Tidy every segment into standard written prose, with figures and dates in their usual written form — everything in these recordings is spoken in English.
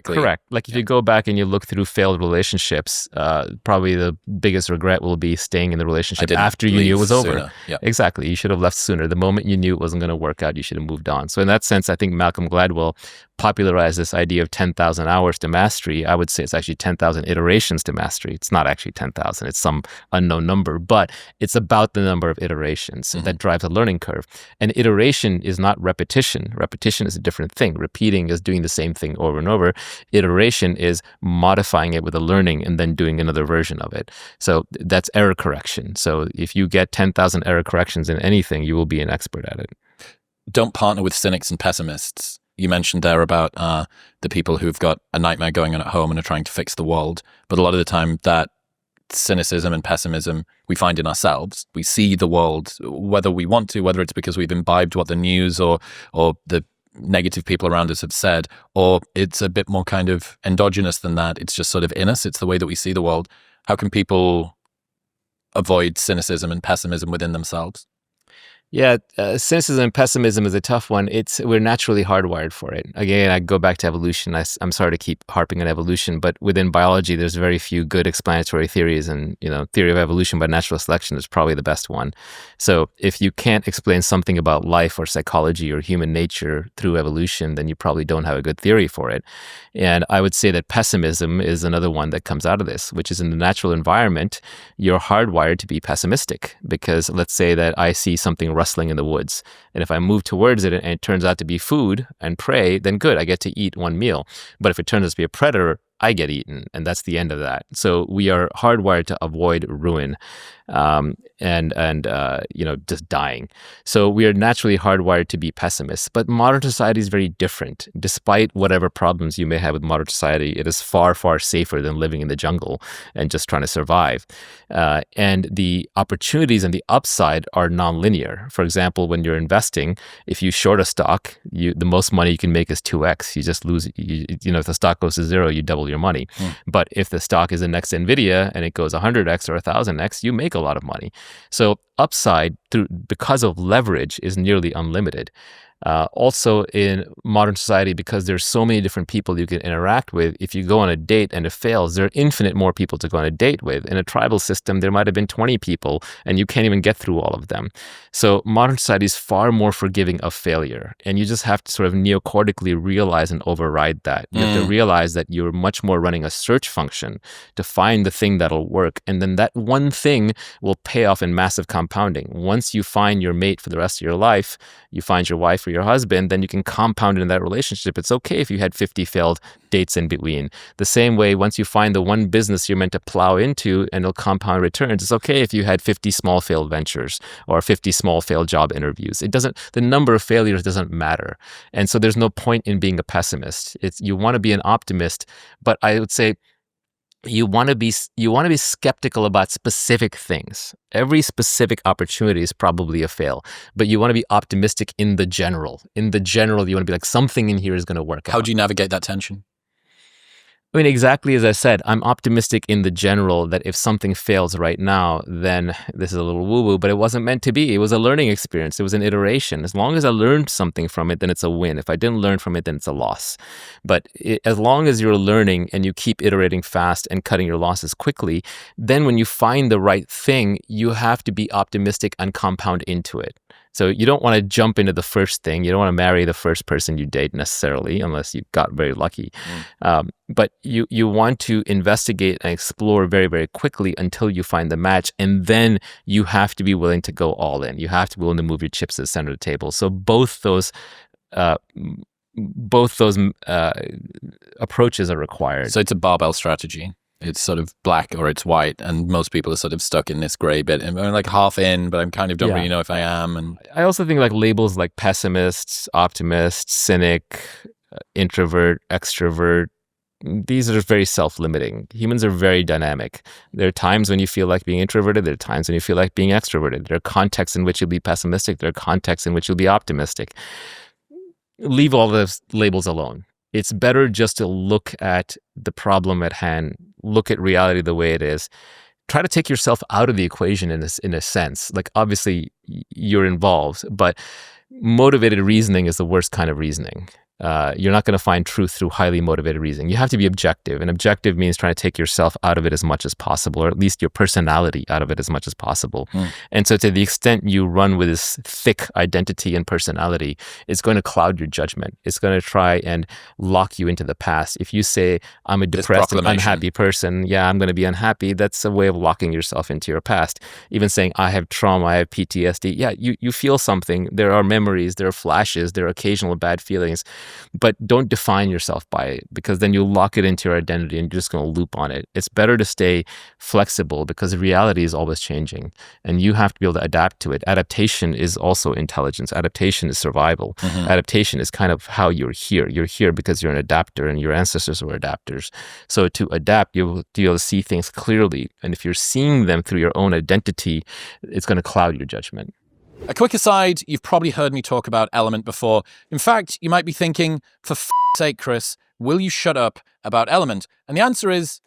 Correct. Like if you go back and you look through failed relationships, probably the biggest regret will be staying in the relationship after you knew it was over. Yep. Exactly. You should have left sooner. The moment you knew it wasn't going to work out, you should have moved on. So in that sense, I think Malcolm Gladwell popularized this idea of 10,000 hours to mastery. I would say it's actually 10,000 iterations to mastery. It's not actually 10,000. It's some unknown number, but it's about the number of iterations that drives a learning curve. And iteration is not repetition. Repetition is a different thing. Repeating is doing the same thing over and over. Iteration is modifying it with a learning and then doing another version of it. So that's error correction. So if you get 10,000 error corrections in anything, you will be an expert at it. Don't partner with cynics and pessimists. You mentioned there about the people who've got a nightmare going on at home and are trying to fix the world. But a lot of the time that cynicism and pessimism we find in ourselves. We see the world, whether we want to, whether it's because we've imbibed what the news or the negative people around us have said, or it's a bit more kind of endogenous than that. It's just sort of in us. It's the way that we see the world. How can people avoid cynicism and pessimism within themselves? Yeah, cynicism and pessimism is a tough one. We're naturally hardwired for it. Again, I go back to evolution. I'm sorry to keep harping on evolution, but within biology, there's very few good explanatory theories, and theory of evolution by natural selection is probably the best one. So if you can't explain something about life or psychology or human nature through evolution, then you probably don't have a good theory for it. And I would say that pessimism is another one that comes out of this, which is in the natural environment, you're hardwired to be pessimistic because let's say that I see something rustling in the woods. And if I move towards it and it turns out to be food and prey, then good, I get to eat one meal. But if it turns out to be a predator, I get eaten, and that's the end of that. So we are hardwired to avoid ruin, and just dying. So we are naturally hardwired to be pessimists. But modern society is very different. Despite whatever problems you may have with modern society, it is far, far safer than living in the jungle and just trying to survive. And the opportunities and the upside are nonlinear. For example, when you're investing, if you short a stock, the most money you can make is 2x. You just lose. If the stock goes to zero, you double your money. But if the stock is the next NVIDIA and it goes 100x or 1000x, you make a lot of money. So upside because of leverage is nearly unlimited. Also in modern society, because there's so many different people you can interact with, if you go on a date and it fails, there are infinite more people to go on a date with. In a tribal system, there might have been 20 people and you can't even get through all of them. So modern society is far more forgiving of failure. And you just have to sort of neocortically realize and override that. You have to realize that you're much more running a search function to find the thing that'll work. And then that one thing will pay off in massive compounding. Once you find your mate for the rest of your life, you find your wife or your husband, then you can compound in that relationship. It's okay if you had 50 failed dates in between. The same way, once you find the one business you're meant to plow into and it'll compound returns, it's okay if you had 50 small failed ventures or 50 small failed job interviews. The number of failures doesn't matter. And so there's no point in being a pessimist. You want to be an optimist, but I would say you want to be skeptical about specific things. Every specific opportunity is probably a fail, but you want to be optimistic in the general. In the general, you want to be like, something in here is going to work out. How do you navigate that tension? I mean, exactly as I said, I'm optimistic in the general that if something fails right now, then this is a little woo-woo, but it wasn't meant to be. It was a learning experience. It was an iteration. As long as I learned something from it, then it's a win. If I didn't learn from it, then it's a loss. But as long as you're learning and you keep iterating fast and cutting your losses quickly, then when you find the right thing, you have to be optimistic and compound into it. So you don't want to jump into the first thing. You don't want to marry the first person you date necessarily, unless you got very lucky. But you want to investigate and explore very, very quickly until you find the match. And then you have to be willing to go all in. You have to be willing to move your chips to the center of the table. So both those approaches are required. So it's a barbell strategy. It's sort of black or it's white, and most people are sort of stuck in this gray bit. And I'm like half in, but I kind of don't really know if I am. And I also think like labels like pessimists, optimists, cynic, introvert, extrovert, these are very self-limiting. Humans are very dynamic. There are times when you feel like being introverted. There are times when you feel like being extroverted. There are contexts in which you'll be pessimistic. There are contexts in which you'll be optimistic. Leave all those labels alone. It's better just to look at the problem at hand, look at reality the way it is. Try to take yourself out of the equation in a sense. Like obviously you're involved, but motivated reasoning is the worst kind of reasoning. You're not going to find truth through highly motivated reasoning. You have to be objective. And objective means trying to take yourself out of it as much as possible, or at least your personality out of it as much as possible. And so to the extent you run with this thick identity and personality, it's going to cloud your judgment. It's going to try and lock you into the past. If you say, I'm a depressed and unhappy person, yeah, I'm going to be unhappy, that's a way of locking yourself into your past. Even saying, I have trauma, I have PTSD, yeah, you feel something. There are memories, there are flashes, there are occasional bad feelings. But don't define yourself by it, because then you'll lock it into your identity and you're just going to loop on it. It's better to stay flexible because reality is always changing and you have to be able to adapt to it. Adaptation is also intelligence. Adaptation is survival. Adaptation is kind of how you're here. You're here because you're an adapter and your ancestors were adapters. So to adapt, you'll be able to see things clearly. And if you're seeing them through your own identity, it's going to cloud your judgment. A quick aside, you've probably heard me talk about Element before. In fact, you might be thinking, for f***'s sake, Chris, will you shut up about Element? And the answer is,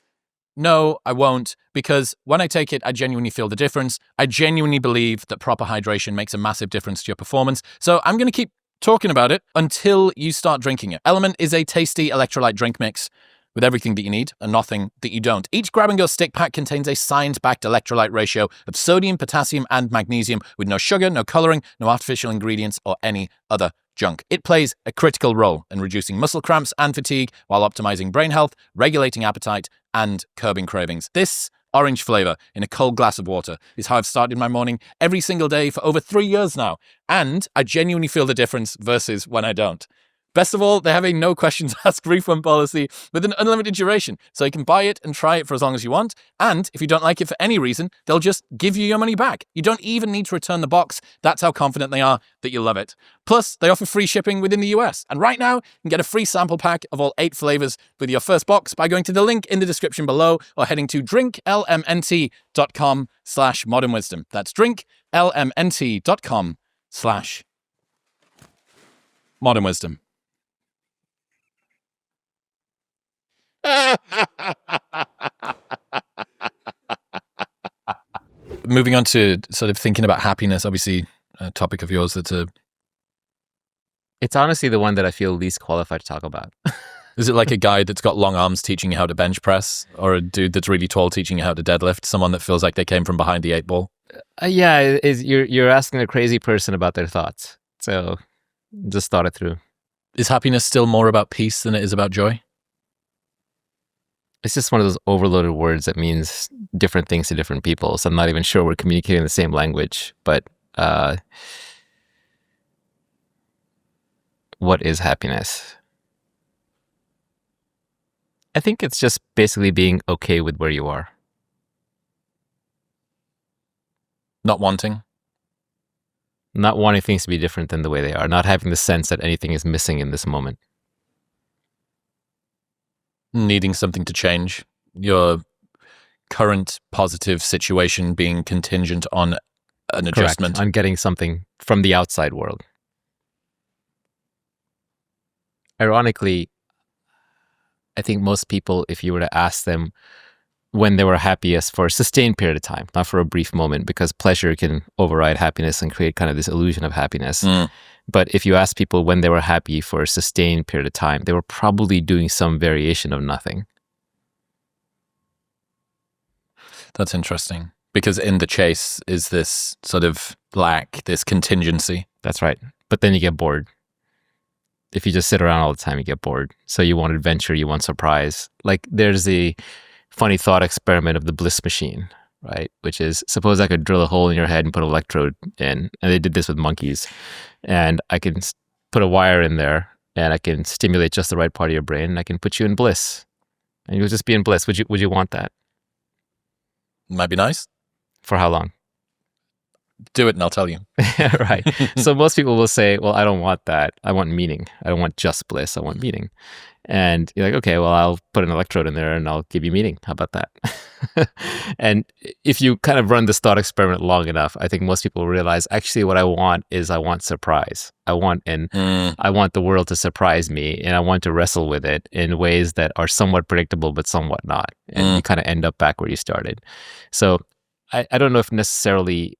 no, I won't, because when I take it, I genuinely feel the difference. I genuinely believe that proper hydration makes a massive difference to your performance. So I'm going to keep talking about it until you start drinking it. Element is a tasty electrolyte drink mix with everything that you need and nothing that you don't. Each grab-and-go stick pack contains a science-backed electrolyte ratio of sodium, potassium, and magnesium with no sugar, no coloring, no artificial ingredients, or any other junk. It plays a critical role in reducing muscle cramps and fatigue while optimizing brain health, regulating appetite, and curbing cravings. This orange flavor in a cold glass of water is how I've started my morning every single day for over 3 years now. And I genuinely feel the difference versus when I don't. Best of all, they have a no questions asked refund policy with an unlimited duration, so you can buy it and try it for as long as you want. And if you don't like it for any reason, they'll just give you your money back. You don't even need to return the box. That's how confident they are that you'll love it. Plus, they offer free shipping within the US. And right now, you can get a free sample pack of all 8 flavors with your first box by going to the link in the description below or heading to drinklmnt.com/modernwisdom. That's drinklmnt.com/modernwisdom. Moving on to sort of thinking about happiness, obviously a topic of yours it's honestly the one that I feel least qualified to talk about. Is it like a guy that's got long arms teaching you how to bench press, or a dude that's really tall teaching you how to deadlift, someone that feels like they came from behind the 8-ball? Yeah, you're asking a crazy person about their thoughts. So just thought it through. Is happiness still more about peace than it is about joy? It's just one of those overloaded words that means different things to different people. So I'm not even sure we're communicating the same language. But what is happiness? I think it's just basically being okay with where you are. Not wanting? Not wanting things to be different than the way they are. Not having the sense that anything is missing in this moment. Needing something to change, your current positive situation being contingent on an adjustment. Correct, on getting something from the outside world. Ironically, I think most people, if you were to ask them when they were happiest for a sustained period of time, not for a brief moment, because pleasure can override happiness and create kind of this illusion of happiness. But if you ask people when they were happy for a sustained period of time, they were probably doing some variation of nothing. That's interesting. Because in the chase is this sort of lack, this contingency. That's right. But then you get bored. If you just sit around all the time, you get bored. So you want adventure, you want surprise. Like there's the funny thought experiment of the bliss machine, right? Which is, suppose I could drill a hole in your head and put an electrode in. And they did this with monkeys. And I can put a wire in there and I can stimulate just the right part of your brain and I can put you in bliss. And you'll just be in bliss. Would you want that? Might be nice. For how long? Do it and I'll tell you. Right. So most people will say, well, I don't want that. I want meaning. I don't want just bliss. I want meaning. And you're like, okay, well, I'll put an electrode in there and I'll give you meaning. How about that? And if you kind of run this thought experiment long enough, I think most people realize actually what I want is I want surprise. I want the world to surprise me and I want to wrestle with it in ways that are somewhat predictable but somewhat not. And you kind of end up back where you started. So I don't know if necessarily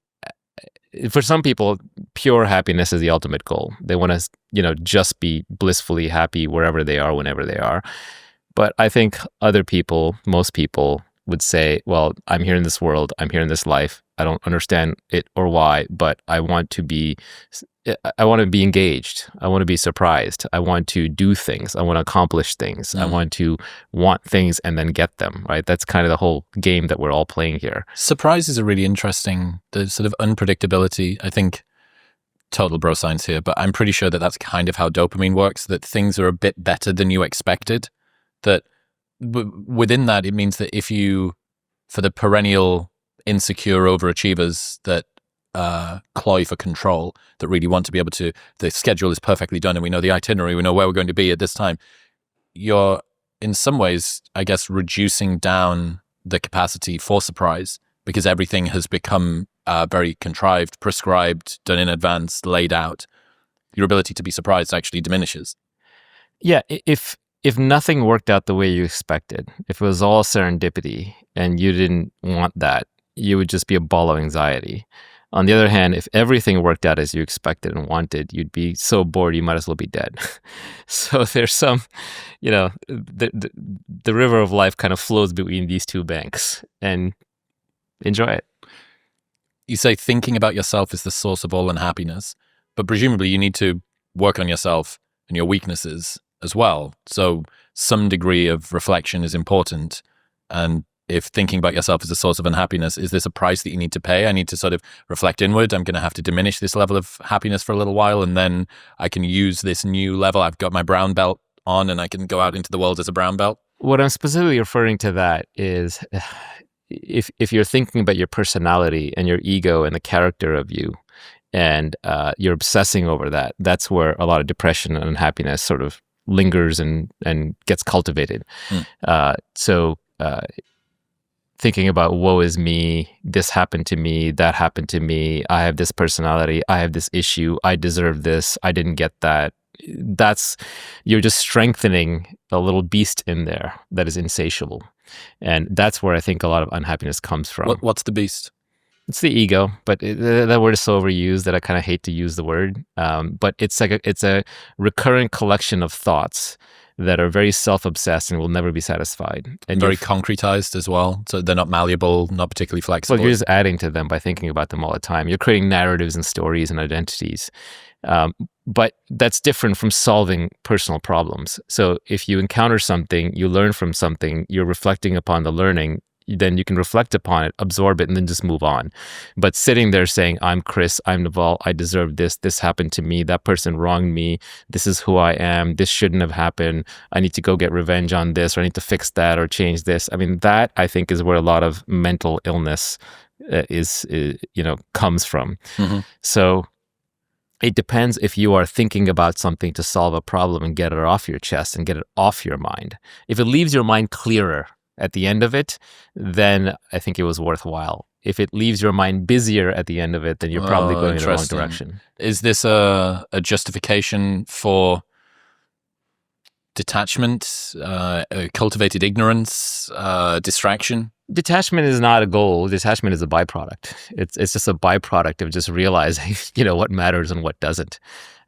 for some people, pure happiness is the ultimate goal. They want to, just be blissfully happy wherever they are, whenever they are. But I think other people, most people would say, well, I'm here in this world, I'm here in this life. I don't understand it or why, but I want to be engaged. I want to be surprised. I want to do things. I want to accomplish things. I want things and then get them, right? That's kind of the whole game that we're all playing here. Surprises are really interesting. The sort of unpredictability, I think, total bro science here, but I'm pretty sure that that's kind of how dopamine works, that things are a bit better than you expected. That within that, it means that if you, for the perennial insecure overachievers that cloy for control, that really want to be able to, the schedule is perfectly done and we know the itinerary, we know where we're going to be at this time, you're in some ways, I guess, reducing down the capacity for surprise because everything has become very contrived, prescribed, done in advance, laid out. Your ability to be surprised actually diminishes. Yeah, if nothing worked out the way you expected, if it was all serendipity and you didn't want that, you would just be a ball of anxiety. On the other hand, if everything worked out as you expected and wanted, you'd be so bored you might as well be dead. So there's some, the river of life kind of flows between these two banks, and enjoy it. You say thinking about yourself is the source of all unhappiness, but presumably you need to work on yourself and your weaknesses as well. So some degree of reflection is important. And if thinking about yourself is a source of unhappiness, is this a price that you need to pay? I need to sort of reflect inward. I'm going to have to diminish this level of happiness for a little while, and then I can use this new level. I've got my brown belt on and I can go out into the world as a brown belt. What I'm specifically referring to that is if you're thinking about your personality and your ego and the character of you, and you're obsessing over that, that's where a lot of depression and unhappiness sort of lingers and gets cultivated. So thinking about woe is me, this happened to me, that happened to me, I have this personality, I have this issue, I deserve this, I didn't get that. You're just strengthening a little beast in there that is insatiable. And that's where I think a lot of unhappiness comes from. What's the beast? It's the ego, but that word is so overused that I kind of hate to use the word. But it's like it's a recurrent collection of thoughts that are very self-obsessed and will never be satisfied. And very concretized as well. So they're not malleable, not particularly flexible. Well, you're just adding to them by thinking about them all the time. You're creating narratives and stories and identities. But that's different from solving personal problems. So if you encounter something, you learn from something, you're reflecting upon the learning, then you can reflect upon it, absorb it, and then just move on. But sitting there saying, I'm Chris, I'm Naval, I deserve this happened to me, that person wronged me, this is who I am, this shouldn't have happened, I need to go get revenge on this, or I need to fix that or change this. I mean, that I think is where a lot of mental illness comes from. Mm-hmm. So it depends if you are thinking about something to solve a problem and get it off your chest and get it off your mind. If it leaves your mind clearer at the end of it, then I think it was worthwhile. If it leaves your mind busier at the end of it, then you're probably going in the wrong direction. Is this a justification for detachment, cultivated ignorance, distraction? Detachment is not a goal. Detachment is a byproduct. It's just a byproduct of just realizing, what matters and what doesn't.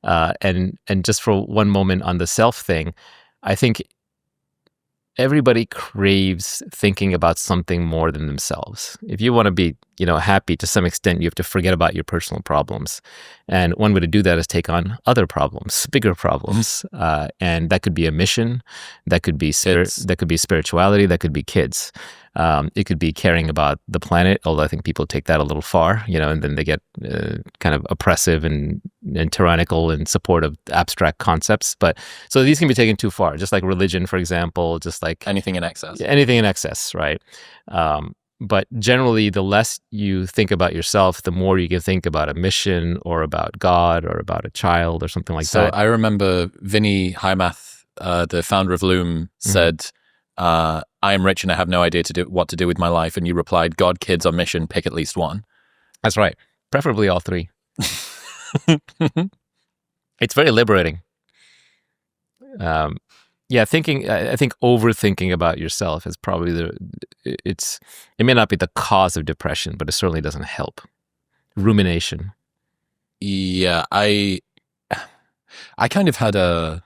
And just for one moment on the self thing, I think everybody craves thinking about something more than themselves. If you want to be, happy to some extent, you have to forget about your personal problems. And one way to do that is take on other problems, bigger problems. And that could be a mission, that could be that could be spirituality, that could be kids. It could be caring about the planet, although I think people take that a little far, and then they get kind of oppressive and tyrannical in support of abstract concepts. But so these can be taken too far, just like religion, for example, just like anything in excess. Anything in excess, right? But generally, the less you think about yourself, the more you can think about a mission or about God or about a child or something like that. So I remember Vinny Heimath, the founder of Loom, said, I am rich and I have no idea what to do with my life. And you replied, God, kids, on mission, pick at least one. That's right. Preferably all three. It's very liberating. I think overthinking about yourself is probably it may not be the cause of depression, but it certainly doesn't help. rumination. Yeah, I kind of had a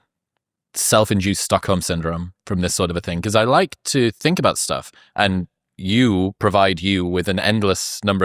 self-induced Stockholm syndrome from this sort of a thing, because I like to think about stuff, and you provide you with an endless number of